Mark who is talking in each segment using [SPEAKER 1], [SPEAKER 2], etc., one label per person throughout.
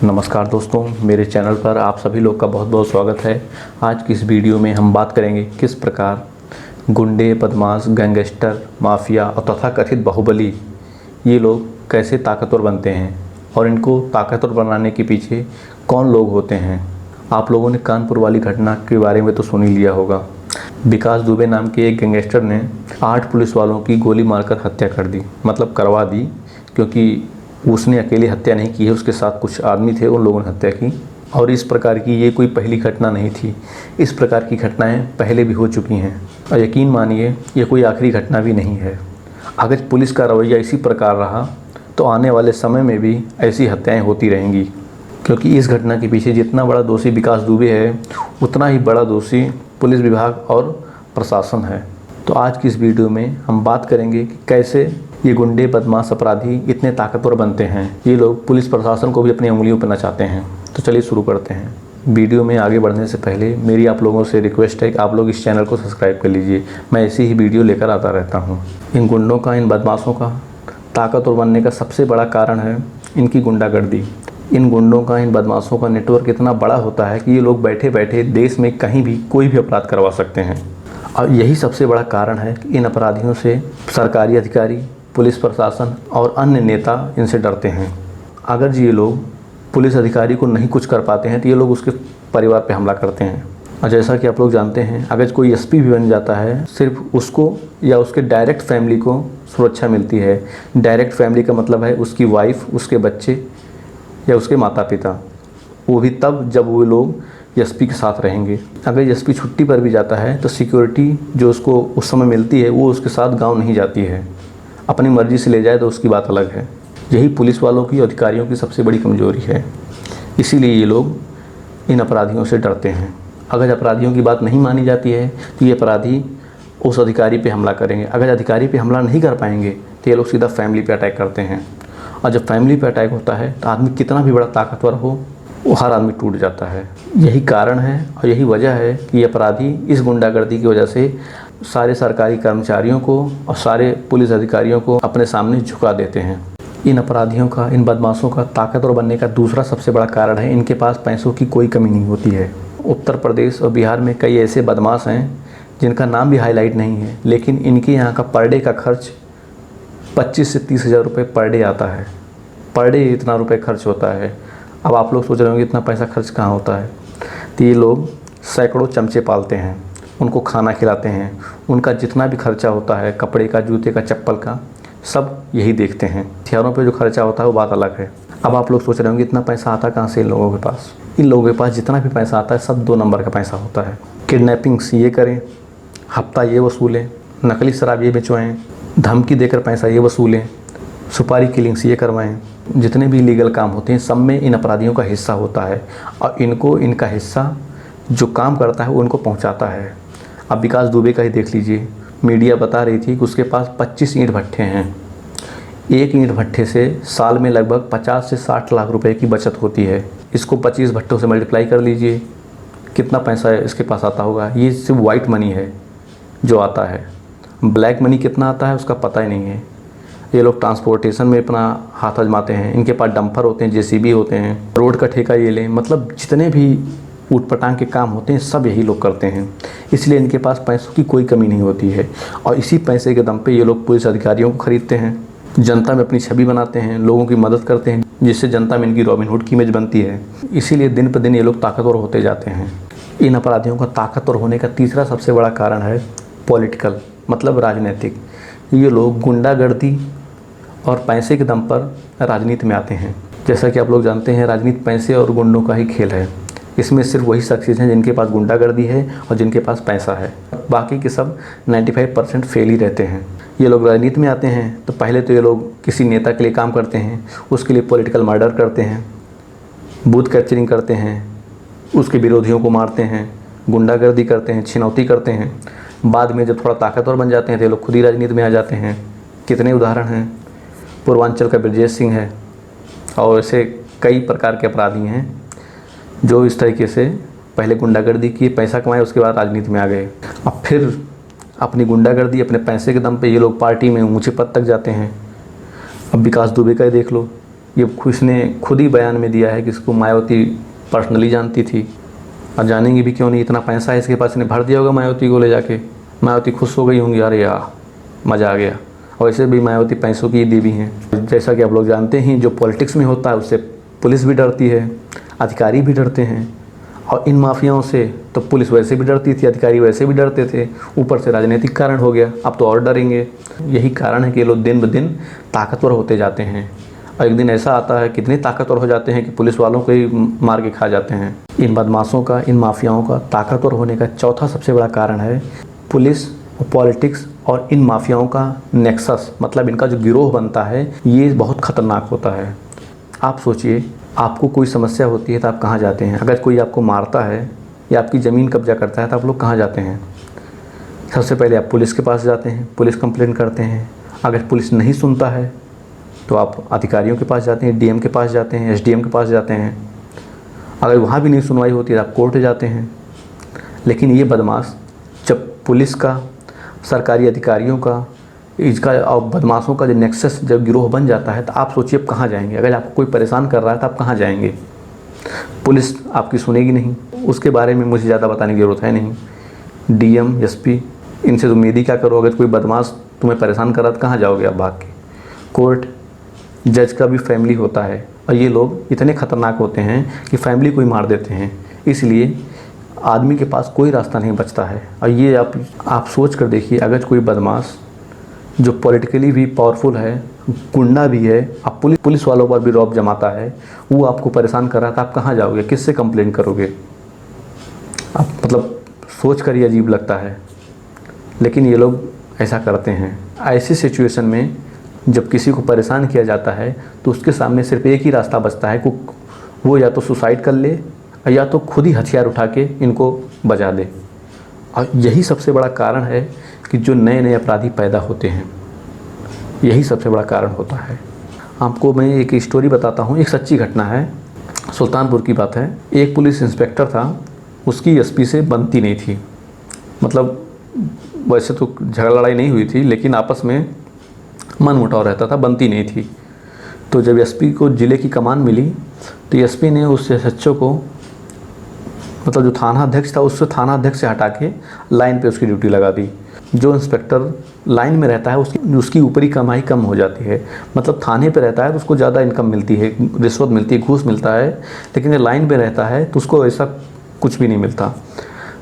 [SPEAKER 1] नमस्कार दोस्तों, मेरे चैनल पर आप सभी लोग का बहुत बहुत स्वागत है। आज की इस वीडियो में हम बात करेंगे किस प्रकार गुंडे, बदमाश, गैंगस्टर, माफिया और तथाकथित बाहुबली ये लोग कैसे ताकतवर बनते हैं और इनको ताकतवर बनाने के पीछे कौन लोग होते हैं। आप लोगों ने कानपुर वाली घटना के बारे में तो सुन ही लिया होगा। विकास दुबे नाम के एक गैंगस्टर ने 8 पुलिस वालों की गोली मारकर हत्या कर दी, मतलब करवा दी, क्योंकि उसने अकेली हत्या नहीं की है, उसके साथ कुछ आदमी थे, उन लोगों ने हत्या की। और इस प्रकार की ये कोई पहली घटना नहीं थी, इस प्रकार की घटनाएं पहले भी हो चुकी हैं और यकीन मानिए ये कोई आखिरी घटना भी नहीं है। अगर पुलिस का रवैया इसी प्रकार रहा तो आने वाले समय में भी ऐसी हत्याएं होती रहेंगी, क्योंकि इस घटना के पीछे जितना बड़ा दोषी विकास दुबे है उतना ही बड़ा दोषी पुलिस विभाग और प्रशासन है। तो आज की इस वीडियो में हम बात करेंगे कि कैसे ये गुंडे, बदमाश, अपराधी इतने ताकतवर बनते हैं। ये लोग पुलिस प्रशासन को भी अपनी उंगलियों पर नचाते हैं। तो चलिए शुरू करते हैं। वीडियो में आगे बढ़ने से पहले मेरी आप लोगों से रिक्वेस्ट है कि आप लोग इस चैनल को सब्सक्राइब कर लीजिए। मैं ऐसी ही वीडियो लेकर आता रहता हूँ। इन गुंडों का, इन बदमाशों का ताकतवर बनने का सबसे बड़ा कारण है इनकी गुंडागर्दी। इन गुंडों का, इन बदमाशों का नेटवर्क इतना बड़ा होता है कि ये लोग बैठे बैठे देश में कहीं भी कोई भी अपराध करवा सकते हैं। और यही सबसे बड़ा कारण है कि इन अपराधियों से सरकारी अधिकारी, पुलिस प्रशासन और अन्य नेता इनसे डरते हैं। अगर ये लोग पुलिस अधिकारी को नहीं कुछ कर पाते हैं तो ये लोग उसके परिवार पे हमला करते हैं। और जैसा कि आप लोग जानते हैं, अगर कोई एसपी भी बन जाता है, सिर्फ उसको या उसके डायरेक्ट फैमिली को सुरक्षा मिलती है। डायरेक्ट फैमिली का मतलब है उसकी वाइफ, उसके बच्चे या उसके माता पिता, वो भी तब जब वो लोग एसपी के साथ रहेंगे। अगर एसपी छुट्टी पर भी जाता है तो सिक्योरिटी जो उसको उस समय मिलती है वो उसके साथ गाँव नहीं जाती है। अपनी मर्ज़ी से ले जाए तो उसकी बात अलग है। यही पुलिस वालों की, अधिकारियों की सबसे बड़ी कमज़ोरी है। इसीलिए ये लोग इन अपराधियों से डरते हैं। अगर अपराधियों की बात नहीं मानी जाती है तो ये अपराधी उस अधिकारी पे हमला करेंगे। अगर अधिकारी पे हमला नहीं कर पाएंगे तो ये लोग सीधा फैमिली पे अटैक करते हैं। और जब फैमिली पे अटैक होता है तो आदमी कितना भी बड़ा ताकतवर हो, वो हर आदमी टूट जाता है। यही कारण है और यही वजह है कि ये अपराधी इस गुंडागर्दी की वजह से सारे सरकारी कर्मचारियों को और सारे पुलिस अधिकारियों को अपने सामने झुका देते हैं। इन अपराधियों का, इन बदमाशों का ताकतवर बनने का दूसरा सबसे बड़ा कारण है इनके पास पैसों की कोई कमी नहीं होती है। उत्तर प्रदेश और बिहार में कई ऐसे बदमाश हैं जिनका नाम भी हाईलाइट नहीं है, लेकिन इनके यहाँ का पर डे का खर्च 25 से 30 हज़ार रुपये पर डे आता है। पर डे इतना रुपये खर्च होता है। अब आप लोग सोच रहे होंगे इतना पैसा खर्च कहाँ होता है। तो ये लोग सैकड़ों चमचे पालते हैं, उनको खाना खिलाते हैं, उनका जितना भी खर्चा होता है, कपड़े का, जूते का, चप्पल का, सब यही देखते हैं। हथियारों पे जो खर्चा होता है वो बात अलग है। अब आप लोग सोच रहे होंगे इतना पैसा आता कहाँ से इन लोगों के पास। इन लोगों के पास जितना भी पैसा आता है सब 2 नंबर का पैसा होता है। किडनैपिंग्स ये करें, हफ्ता ये वसूलें, नकली शराब ये बेचवाएँ, धमकी देकर पैसा ये वसूलें, सुपारी किलिंग्स ये करवाएँ। जितने भी लीगल काम होते हैं सब में इन अपराधियों का हिस्सा होता है और इनको इनका हिस्सा जो काम करता है वो उनको पहुंचाता है। अब विकास दुबे का ही देख लीजिए। मीडिया बता रही थी कि उसके पास 25 ईंट भट्ठे हैं। एक ईंट भट्ठे से साल में लगभग 50 से 60 लाख रुपए की बचत होती है। इसको 25 भट्टों से मल्टीप्लाई कर लीजिए, कितना पैसा इसके पास आता होगा। ये सिर्फ वाइट मनी है जो आता है, ब्लैक मनी कितना आता है उसका पता ही नहीं है। ये लोग ट्रांसपोर्टेशन में अपना हाथ आजमाते हैं। इनके पास डंपर होते हैं, जेसीबी होते हैं, रोड का ठेका ये लें, मतलब जितने भी ऊटपटांग के काम होते हैं सब यही लोग करते हैं। इसलिए इनके पास पैसों की कोई कमी नहीं होती है और इसी पैसे के दम पे ये लोग पुलिस अधिकारियों को खरीदते हैं, जनता में अपनी छवि बनाते हैं, लोगों की मदद करते हैं, जिससे जनता में इनकी रॉबिन हुड की इमेज बनती है। इसीलिए दिन पर दिन ये लोग ताकतवर होते जाते हैं। इन अपराधियों का ताकतवर होने का तीसरा सबसे बड़ा कारण है पॉलिटिकल, मतलब राजनीतिक। ये लोग गुंडागर्दी और पैसे के दम पर राजनीति में आते हैं। जैसा कि आप लोग जानते हैं, राजनीति पैसे और गुंडों का ही खेल है। इसमें सिर्फ वही शख्सियत हैं जिनके पास गुंडागर्दी है और जिनके पास पैसा है, बाकी के सब 95% फेल ही रहते हैं। ये लोग राजनीति में आते हैं तो पहले तो ये लोग किसी नेता के लिए काम करते हैं, उसके लिए पॉलिटिकल मर्डर करते हैं, बूथ कैप्चरिंग करते हैं, उसके विरोधियों को मारते हैं, गुंडागर्दी करते हैं, छिनौती करते हैं। बाद में जब थोड़ा ताकतवर बन जाते हैं तो ये लोग खुद ही राजनीति में आ जाते हैं। कितने उदाहरण हैं। पूर्वांचल का ब्रजेश सिंह है और ऐसे कई प्रकार के अपराधी हैं जो इस तरीके से पहले गुंडागर्दी किए, पैसा कमाए, उसके बाद राजनीति में आ गए। अब फिर अपनी गुंडागर्दी, अपने पैसे के दम पे ये लोग पार्टी में ऊंचे पद तक जाते हैं। अब विकास दुबे का ही देख लो, ये इसने खुद ही बयान में दिया है कि इसको मायावती पर्सनली जानती थी और जानेंगी भी क्यों नहीं, इतना पैसा है इसके पास, इसने भर दिया होगा मायावती को ले जाके। मायावती खुश हो गई होंगी, अरे यार मज़ा आ गया। और वैसे भी मायावती पैसों की देवी हैं। जैसा कि आप लोग जानते हैं, जो पॉलिटिक्स में होता है उससे पुलिस भी डरती है, अधिकारी भी डरते हैं। और इन माफियाओं से तो पुलिस वैसे भी डरती थी, अधिकारी वैसे भी डरते थे, ऊपर से राजनीतिक कारण हो गया, अब तो और डरेंगे। यही कारण है कि ये लोग दिन ब दिन ताकतवर होते जाते हैं। और एक दिन ऐसा आता है, कितने ताकतवर हो जाते हैं कि पुलिस वालों को ही मार के खा जाते हैं। इन बदमाशों का, इन माफियाओं का ताकतवर होने का चौथा सबसे बड़ा कारण है पुलिस, पॉलिटिक्स और इन माफियाओं का नेक्सस, मतलब इनका जो गिरोह बनता है, ये बहुत ख़तरनाक होता है। आप सोचिए, आपको कोई समस्या होती है तो आप कहाँ जाते हैं? अगर कोई आपको मारता है या आपकी ज़मीन कब्जा करता है तो आप लोग कहाँ जाते हैं? सबसे पहले आप पुलिस के पास जाते हैं, पुलिस कंप्लेंट करते हैं। अगर पुलिस नहीं सुनता है तो आप अधिकारियों के पास जाते हैं, डीएम के पास जाते हैं, एसडीएम के पास जाते हैं। अगर वहाँ भी नहीं सुनवाई होती है तो आप कोर्ट जाते हैं। लेकिन ये बदमाश जब पुलिस का, सरकारी अधिकारियों का, इसका और बदमाशों का जो नेक्सस जब गिरोह बन जाता है तो आप सोचिए अब कहाँ जाएंगे? अगर आपको कोई परेशान कर रहा है तो आप कहाँ जाएंगे? पुलिस आपकी सुनेगी नहीं, उसके बारे में मुझे ज़्यादा बताने की ज़रूरत है नहीं। डीएम, एसपी, इनसे तुम उम्मीद ही क्या करो? अगर कोई बदमाश तुम्हें परेशान कर रहा है तो कहाँ जाओगे आप भाग के? कोर्ट, जज का भी फैमिली होता है और ये लोग इतने ख़तरनाक होते हैं कि फैमिली को ही मार देते हैं। इसलिए आदमी के पास कोई रास्ता नहीं बचता है। और ये आप सोच कर देखिए, अगर कोई बदमाश जो पॉलिटिकली भी पावरफुल है, गुंडा भी है, अब पुलिस वालों पर भी रौब जमाता है, वो आपको परेशान कर रहा था, आप कहाँ जाओगे? किससे कंप्लेंट करोगे? आप मतलब सोच कर ही अजीब लगता है। लेकिन ये लोग ऐसा करते हैं। ऐसी सिचुएशन में जब किसी को परेशान किया जाता है तो उसके सामने सिर्फ एक ही रास्ता बचता है, वो या तो सुसाइड कर ले या तो खुद ही हथियार उठा के इनको बजा दे। और यही सबसे बड़ा कारण है कि जो नए नए अपराधी पैदा होते हैं, यही सबसे बड़ा कारण होता है। आपको मैं एक स्टोरी बताता हूँ, एक सच्ची घटना है, सुल्तानपुर की बात है। एक पुलिस इंस्पेक्टर था, उसकी एसपी से बनती नहीं थी। मतलब वैसे तो झगड़ा लड़ाई नहीं हुई थी, लेकिन आपस में मन मुटाव रहता था, बनती नहीं थी। तो जब एसपी को ज़िले की कमान मिली तो एसपी ने उस एसएचओ को, मतलब जो थाना अध्यक्ष था, उससे थाना अध्यक्ष से हटा के लाइन पे उसकी ड्यूटी लगा दी। जो इंस्पेक्टर लाइन में रहता है उसकी ऊपरी कमाई कम हो जाती है। मतलब थाने पे रहता है तो उसको ज़्यादा इनकम मिलती है, रिश्वत मिलती है, घूस मिलता है। लेकिन जब लाइन पे रहता है तो उसको ऐसा कुछ भी नहीं मिलता।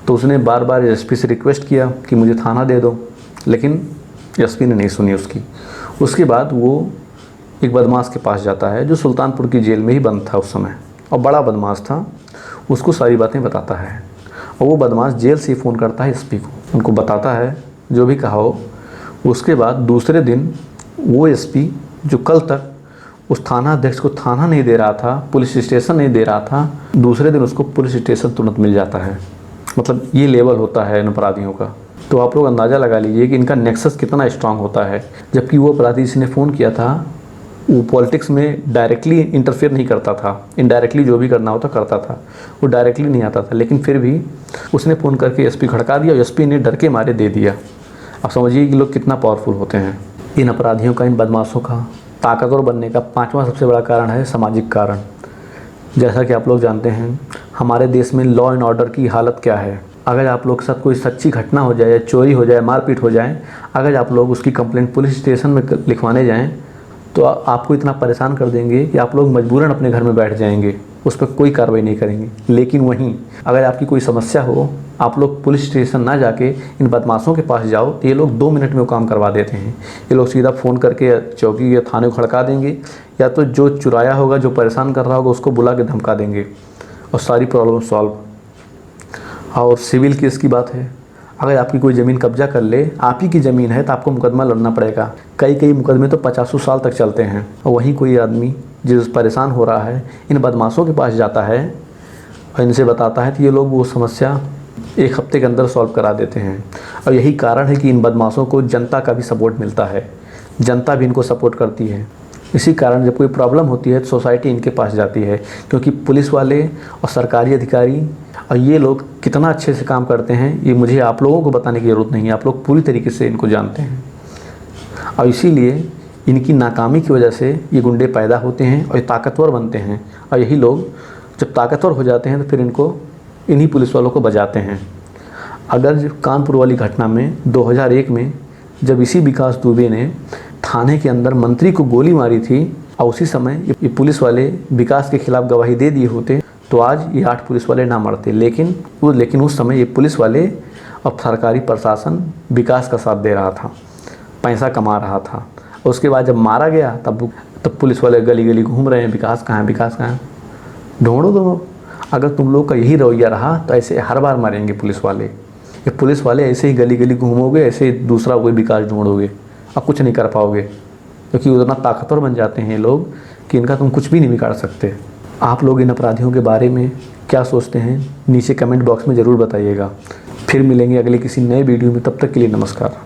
[SPEAKER 1] तो उसने बार बार एसपी से रिक्वेस्ट किया कि मुझे थाना दे दो, लेकिन एसपी ने नहीं सुनी उसकी। उसके बाद वो एक बदमाश के पास जाता है जो सुल्तानपुर की जेल में ही बंद था उस समय, और बड़ा बदमाश था। उसको सारी बातें बताता है और वो बदमाश जेल से फ़ोन करता है एसपी को, उनको बताता है जो भी कहा हो। उसके बाद दूसरे दिन वो एसपी जो कल तक उस थाना अध्यक्ष को थाना नहीं दे रहा था, पुलिस स्टेशन नहीं दे रहा था, दूसरे दिन उसको पुलिस स्टेशन तुरंत मिल जाता है। मतलब ये लेवल होता है इन अपराधियों का। तो आप लोग अंदाज़ा लगा लीजिए कि इनका नेक्सस कितना स्ट्रांग होता है। जबकि वो अपराधी जिसने फ़ोन किया था वो पॉलिटिक्स में डायरेक्टली इंटरफेयर नहीं करता था, इनडायरेक्टली जो भी करना होता करता था, वो डायरेक्टली नहीं आता था। लेकिन फिर भी उसने फ़ोन करके एसपी खड़का दिया और एसपी ने डर के मारे दे दिया। अब समझिए कि लोग कितना पावरफुल होते हैं। इन अपराधियों का, इन बदमाशों का ताकतवर बनने का पांचवा सबसे बड़ा कारण है सामाजिक कारण। जैसा कि आप लोग जानते हैं हमारे देश में लॉ एंड ऑर्डर की हालत क्या है। अगर आप लोग के साथ कोई सच्ची घटना हो जाए, चोरी हो जाए, मारपीट हो जाए, अगर आप लोग उसकी कंप्लेंट पुलिस स्टेशन में लिखवाने जाएं तो आपको इतना परेशान कर देंगे कि आप लोग मजबूरन अपने घर में बैठ जाएंगे, उस पर कोई कार्रवाई नहीं करेंगे। लेकिन वहीं अगर आपकी कोई समस्या हो, आप लोग पुलिस स्टेशन ना जाके इन बदमाशों के पास जाओ तो ये लोग 2 मिनट में वो काम करवा देते हैं। ये लोग सीधा फ़ोन करके चौकी या थाने को खड़का देंगे, या तो जो चुराया होगा, जो परेशान कर रहा होगा, उसको बुला के धमका देंगे और सारी प्रॉब्लम सॉल्व। और सिविल केस की बात है, अगर आपकी कोई ज़मीन कब्जा कर ले, आप ही की ज़मीन है, तो आपको मुकदमा लड़ना पड़ेगा। कई मुकदमे तो 50 साल तक चलते हैं। और वहीं कोई आदमी जो परेशान हो रहा है इन बदमाशों के पास जाता है और इनसे बताता है तो ये लोग वो समस्या 1 हफ्ते के अंदर सॉल्व करा देते हैं। और यही कारण है कि इन बदमाशों को जनता का भी सपोर्ट मिलता है, जनता भी इनको सपोर्ट करती है। इसी कारण जब कोई प्रॉब्लम होती है तो सोसाइटी इनके पास जाती है, क्योंकि पुलिस वाले और सरकारी अधिकारी और ये लोग कितना अच्छे से काम करते हैं ये मुझे आप लोगों को बताने की ज़रूरत नहीं है, आप लोग पूरी तरीके से इनको जानते हैं। और इसीलिए इनकी नाकामी की वजह से ये गुंडे पैदा होते हैं और ये ताकतवर बनते हैं, और यही लोग जब ताकतवर हो जाते हैं तो फिर इनको इन्हीं पुलिस वालों को बजाते हैं। अगर कानपुर वाली घटना में 2001 में जब इसी विकास दुबे ने थाने के अंदर मंत्री को गोली मारी थी और उसी समय ये पुलिस वाले विकास के खिलाफ गवाही दे दिए होते तो आज ये 8 पुलिस वाले ना मरते। लेकिन उस समय ये पुलिस वाले और सरकारी प्रशासन विकास का साथ दे रहा था, पैसा कमा रहा था। और उसके बाद जब मारा गया तब पुलिस वाले गली गली घूम रहे हैं, विकास कहाँ है, विकास कहाँ है। ढूंढो तुम। अगर तुम लोग का यही रवैया रहा तो ऐसे हर बार मारेंगे पुलिस वाले। ये पुलिस वाले ऐसे ही गली गली घूमोगे, ऐसे ही दूसरा कोई विकास ढूंढोगे और कुछ नहीं कर पाओगे, क्योंकि उतना ताकतवर बन जाते हैं ये लोग कि इनका तुम कुछ भी नहीं बिगाड़ सकते। आप लोग इन अपराधियों के बारे में क्या सोचते हैं नीचे कमेंट बॉक्स में ज़रूर बताइएगा। फिर मिलेंगे अगले किसी नए वीडियो में, तब तक के लिए नमस्कार।